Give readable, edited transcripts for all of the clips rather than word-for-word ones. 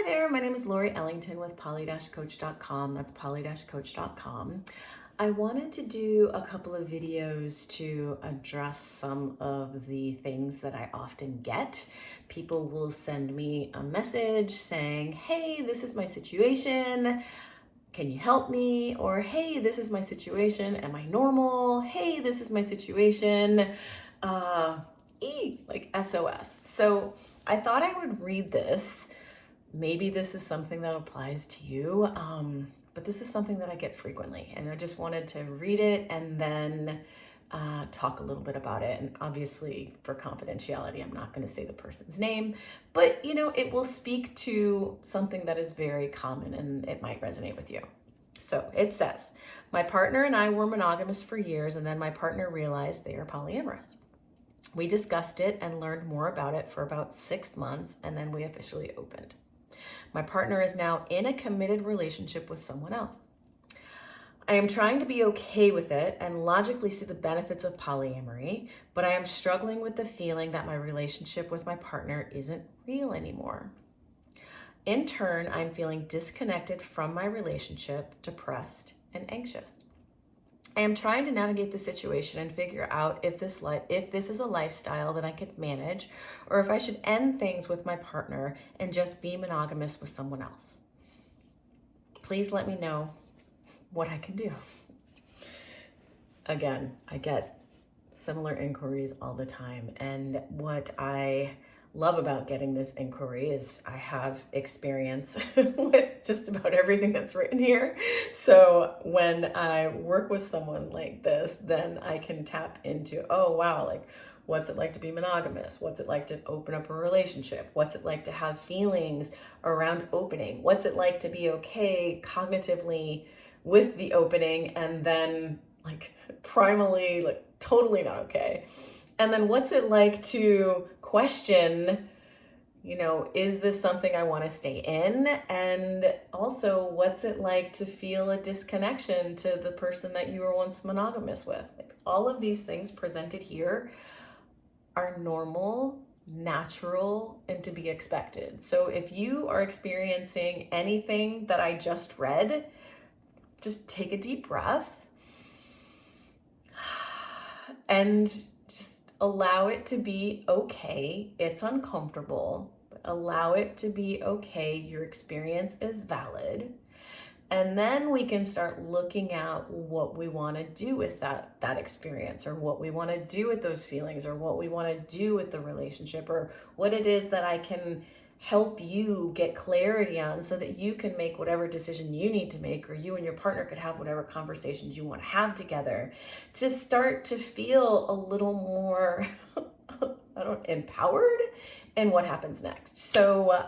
Hi there, my name is Lori Ellington with poly-coach.com. That's poly-coach.com. I wanted to do a couple of videos to address some of the things that I often get. People will send me a message saying, hey, this is my situation. Can you help me? Or, hey, this is my situation. Am I normal? Hey, this is my situation. Like SOS. So I thought I would read this. Maybe this is something that applies to you, but this is something that I get frequently. And I just wanted to read it and then talk a little bit about it. And obviously, for confidentiality, I'm not going to say the person's name, but it will speak to something that is very common and it might resonate with you. So it says, my partner and I were monogamous for years, and then my partner realized they are polyamorous. We discussed it and learned more about it for about 6 months, and then we officially opened. My partner is now in a committed relationship with someone else. I am trying to be okay with it and logically see the benefits of polyamory, but I am struggling with the feeling that my relationship with my partner isn't real anymore. In turn, I'm feeling disconnected from my relationship, depressed, and anxious. I am trying to navigate the situation and figure out if this is a lifestyle that I could manage, or if I should end things with my partner and just be monogamous with someone else. Please let me know what I can do. Again, I get similar inquiries all the time, and what I love about getting this inquiry is I have experience with just about everything that's written here. So when I work with someone like this, then I can tap into, oh wow, like what's it like to be monogamous? What's it like to open up a relationship? What's it like to have feelings around opening? What's it like to be okay cognitively with the opening and then like primally like totally not okay? And then what's it like to question, is this something I want to stay in? And also, what's it like to feel a disconnection to the person that you were once monogamous with? Like, all of these things presented here are normal, natural, and to be expected. So if you are experiencing anything that I just read, just take a deep breath and allow it to be okay. It's uncomfortable, but allow it to be okay. Your experience is valid. And then we can start looking at what we want to do with that experience, or what we want to do with those feelings, or what we want to do with the relationship, or what it is that I can help you get clarity on so that you can make whatever decision you need to make, or you and your partner could have whatever conversations you want to have together to start to feel a little more empowered in what happens next. So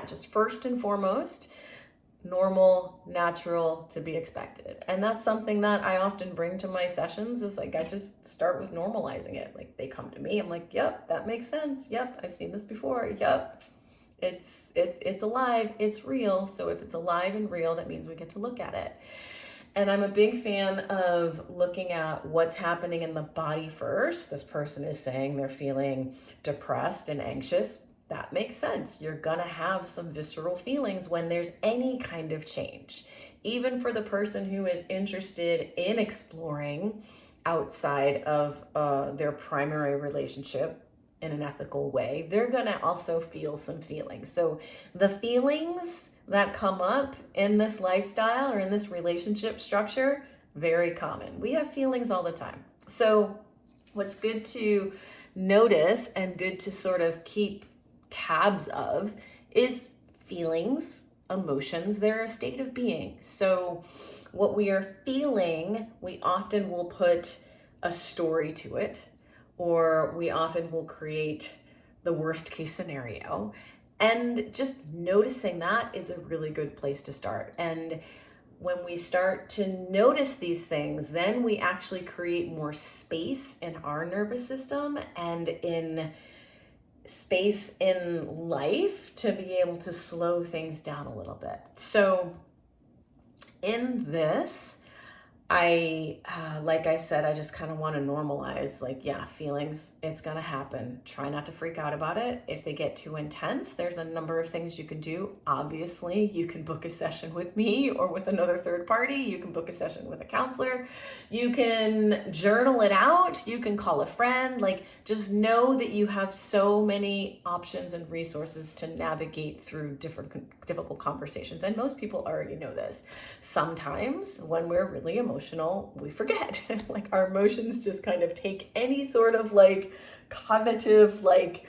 just first and foremost, normal, natural, to be expected. And that's something that I often bring to my sessions, is like I just start with normalizing it. Like they come to me, I'm like, yep, that makes sense. Yep, I've seen this before. Yep. It's alive, it's real. So if it's alive and real, that means we get to look at it. And I'm a big fan of looking at what's happening in the body first. This person is saying they're feeling depressed and anxious. That makes sense. You're gonna have some visceral feelings when there's any kind of change. Even for the person who is interested in exploring outside of their primary relationship in an ethical way, they're gonna also feel some feelings. So the feelings that come up in this lifestyle or in this relationship structure, very common. We have feelings all the time. So what's good to notice and good to sort of keep tabs of is feelings, emotions. They're a state of being. So what we are feeling, we often will put a story to it, or we often will create the worst case scenario. And just noticing that is a really good place to start. And when we start to notice these things, then we actually create more space in our nervous system and in space in life to be able to slow things down a little bit. So in this, like I said, I just kind of want to normalize, like, yeah, feelings, it's going to happen. Try not to freak out about it. If they get too intense, there's a number of things you can do. Obviously, you can book a session with me or with another third party. You can book a session with a counselor. You can journal it out. You can call a friend. Like, just know that you have so many options and resources to navigate through difficult conversations. And most people already know this. Sometimes when we're really emotional, we forget. Like, our emotions just kind of take any sort of like cognitive like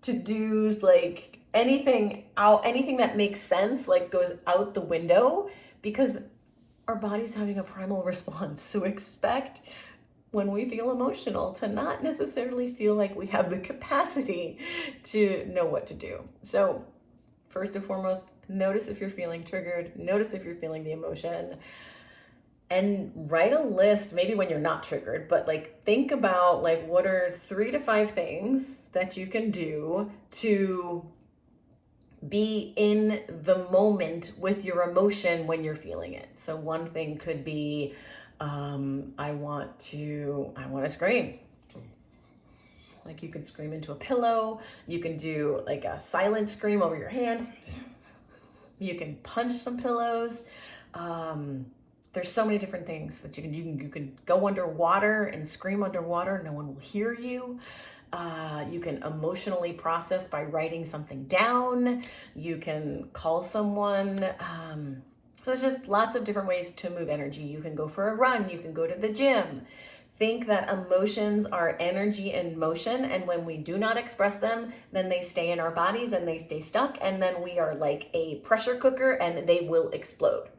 to-dos, like anything out, anything that makes sense, like goes out the window because our body's having a primal response. So expect when we feel emotional to not necessarily feel like we have the capacity to know what to do. So first and foremost, notice if you're feeling triggered, notice if you're feeling the emotion, and write a list, maybe when you're not triggered, but like think about like what are 3 to 5 things that you can do to be in the moment with your emotion when you're feeling it. So one thing could be, I want to scream. Like, you can scream into a pillow. You can do like a silent scream over your hand. You can punch some pillows. There's so many different things that you can go underwater and scream underwater. No one will hear you. You can emotionally process by writing something down. You can call someone. So there's just lots of different ways to move energy. You can go for a run. You can go to the gym. Think that emotions are energy in motion, and when we do not express them, then they stay in our bodies and they stay stuck, and then we are like a pressure cooker and they will explode.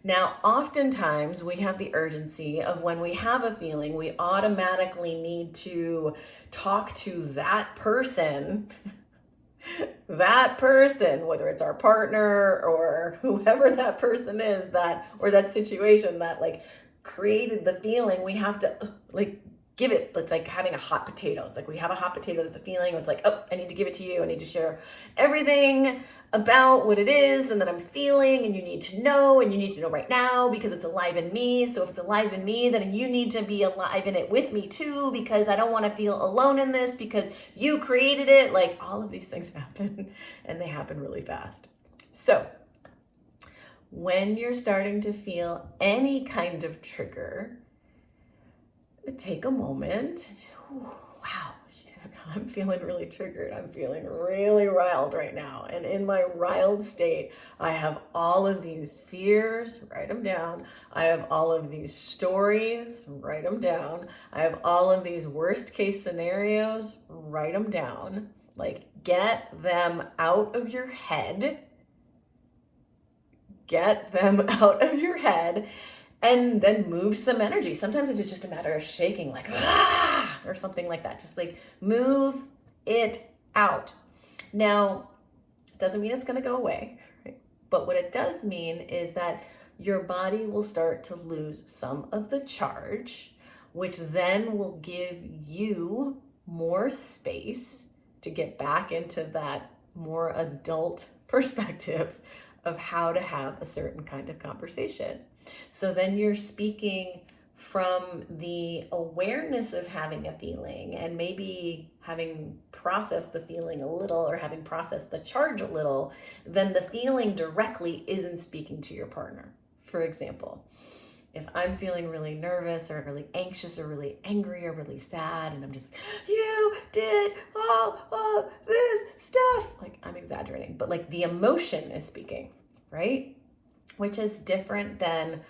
Now, oftentimes we have the urgency of when we have a feeling, we automatically need to talk to that person, whether it's our partner or whoever that person is, that, or that situation that like created the feeling. We have to like give it. It's like having a hot potato. It's like we have a hot potato that's a feeling. It's like, oh, I need to give it to you. I need to share everything about what it is and that I'm feeling, and you need to know, and you need to know right now because it's alive in me. So if it's alive in me, then you need to be alive in it with me too, because I don't want to feel alone in this because you created it. Like, all of these things happen, and they happen really fast. So when you're starting to feel any kind of trigger, take a moment. Wow, I'm feeling really triggered. I'm feeling really riled right now. And in my riled state, I have all of these fears, write them down. I have all of these stories, write them down. I have all of these worst case scenarios, write them down. Like, get them out of your head. Get them out of your head, and then move some energy. Sometimes it's just a matter of shaking, like, ah, or something like that. Just like move it out. Now, it doesn't mean it's going to go away, right? But what it does mean is that your body will start to lose some of the charge, which then will give you more space to get back into that more adult perspective of how to have a certain kind of conversation. So then you're speaking from the awareness of having a feeling, and maybe having processed the feeling a little, or having processed the charge a little, then the feeling directly isn't speaking to your partner. For example, if I'm feeling really nervous or really anxious or really angry or really sad, and I'm just, you did all of this stuff. Like, I'm exaggerating, but like the emotion is speaking, right? Which is different than,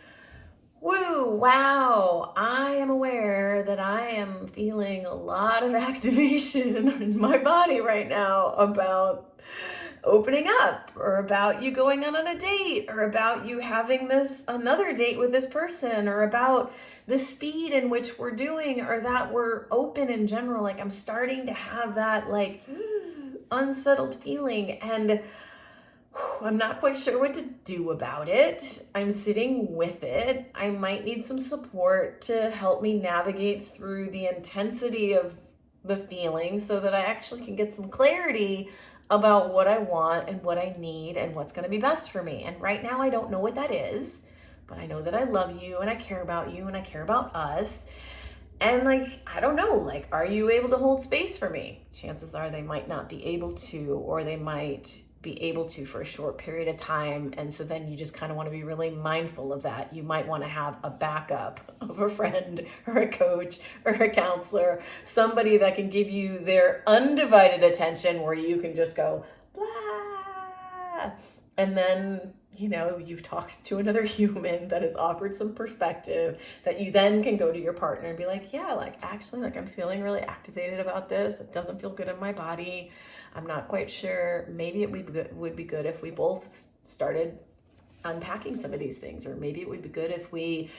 woo, wow, I am aware that I am feeling a lot of activation in my body right now about opening up, or about you going on a date, or about you having another date with this person, or about the speed in which we're doing, or that we're open in general. Like, I'm starting to have that like unsettled feeling, and I'm not quite sure what to do about it. I'm sitting with it. I might need some support to help me navigate through the intensity of the feeling so that I actually can get some clarity about what I want and what I need and what's going to be best for me. And right now, I don't know what that is, but I know that I love you and I care about you and I care about us. And like, I don't know, like, are you able to hold space for me? Chances are they might not be able to, or they might be able to for a short period of time. And so then you just kind of want to be really mindful of that. You might want to have a backup of a friend or a coach or a counselor, somebody that can give you their undivided attention where you can just go, blah. And then, you know, you've talked to another human that has offered some perspective that you then can go to your partner and be like, yeah, like actually, like I'm feeling really activated about this. It doesn't feel good in my body. I'm not quite sure. Maybe it would be good if we both started unpacking some of these things, or maybe it would be good if we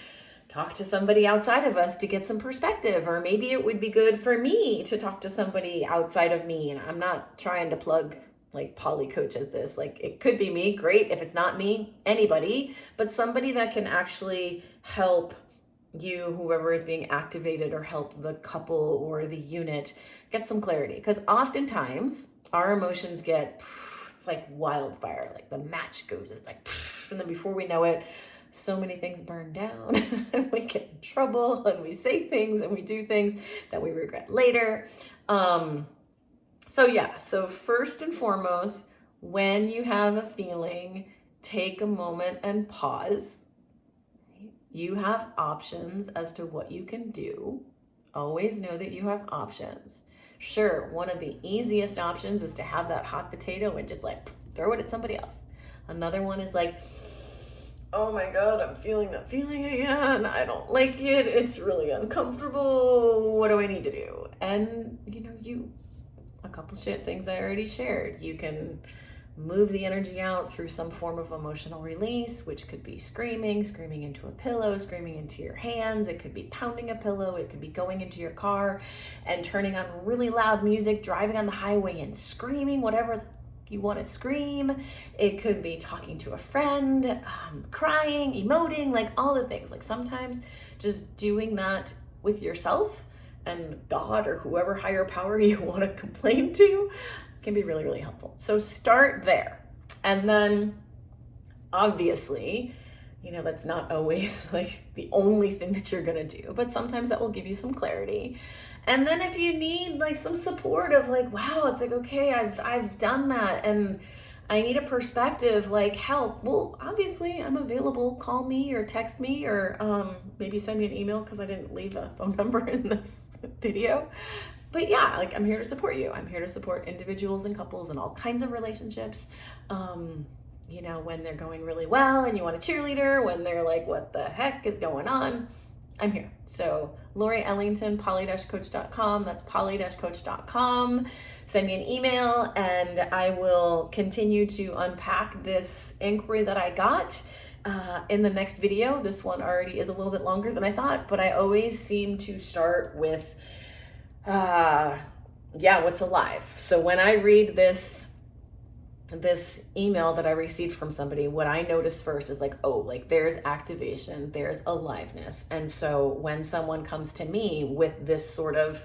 talk to somebody outside of us to get some perspective, or maybe it would be good for me to talk to somebody outside of me. And I'm not trying to plug like Polly Coach as this, like it could be me, great. If it's not me, anybody, but somebody that can actually help you, whoever is being activated, or help the couple or the unit get some clarity. Because oftentimes our emotions get, it's like wildfire, like the match goes, it's like, and then before we know it, so many things burn down and we get in trouble and we say things and we do things that we regret later. So first and foremost, when you have a feeling, take a moment and pause. You have options as to what you can do. Always know that you have options. Sure, one of the easiest options is to have that hot potato and just like throw it at somebody else. Another one is like, oh my God, I'm feeling that feeling again. I don't like it. It's really uncomfortable. What do I need to do? And a couple things I already shared. You can move the energy out through some form of emotional release, which could be screaming into a pillow, screaming into your hands. It could be pounding a pillow. It could be going into your car and turning on really loud music, driving on the highway and screaming whatever you want to scream. It could be talking to a friend, crying, emoting, like all the things. Like sometimes just doing that with yourself and God or whoever higher power you want to complain to can be really, really helpful. So start there. And then obviously, that's not always like the only thing that you're going to do, but sometimes that will give you some clarity. And then if you need like some support of like, wow, it's like, okay, I've done that and I need a perspective, like help. Well, obviously I'm available. Call me or text me or maybe send me an email because I didn't leave a phone number in this video. But yeah, like I'm here to support you. I'm here to support individuals and couples and all kinds of relationships. When they're going really well and you want a cheerleader, when they're like, what the heck is going on? I'm here. So Lori Ellington, poly-coach.com. That's poly-coach.com. Send me an email and I will continue to unpack this inquiry that I got in the next video. This one already is a little bit longer than I thought, but I always seem to start with, what's alive. So when I read this email that I received from somebody, what I notice first is like, oh, like there's activation, there's aliveness. And so when someone comes to me with this sort of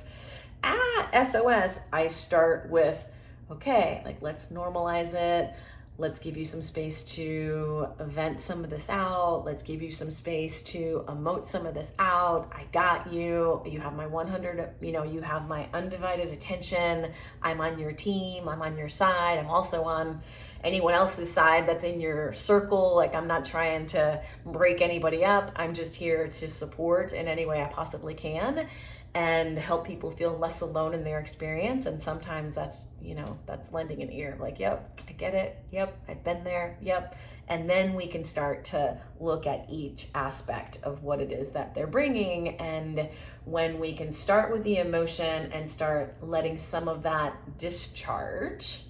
SOS, I start with, okay, like let's normalize it. Let's give you some space to vent some of this out. Let's give you some space to emote some of this out. I got you. You have my you have my undivided attention. I'm on your team. I'm on your side. I'm also on anyone else's side that's in your circle. Like I'm not trying to break anybody up. I'm just here to support in any way I possibly can and help people feel less alone in their experience. And sometimes that's lending an ear, like, yep, I get it. Yep, I've been there. Yep. And then we can start to look at each aspect of what it is that they're bringing. And when we can start with the emotion and start letting some of that discharge,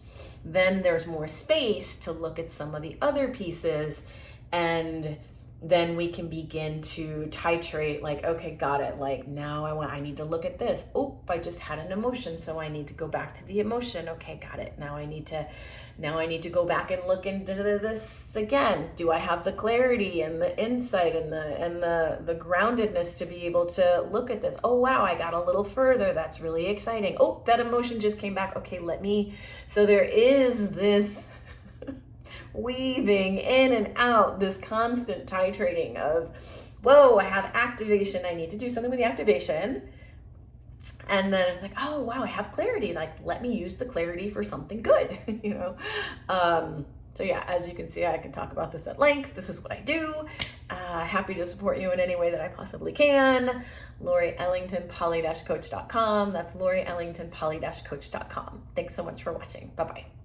then there's more space to look at some of the other pieces, and then we can begin to titrate, like, okay, got it. Like now I need to look at this. Oh, I just had an emotion, so I need to go back to the emotion. Okay, got it. Now I need to go back and look into this again. Do I have the clarity and the insight and the groundedness to be able to look at this? Oh, wow, I got a little further. That's really exciting. Oh, that emotion just came back. Okay, so there is this weaving in and out, this constant titrating of, whoa, I have activation, I need to do something with the activation. And then it's like, oh, wow, I have clarity. Like, let me use the clarity for something good, you know? So yeah, as you can see, I can talk about this at length. This is what I do. Happy to support you in any way that I possibly can. Lori Ellington, poly-coach.com. That's Lori Ellington, poly-coach.com. Thanks so much for watching. Bye-bye.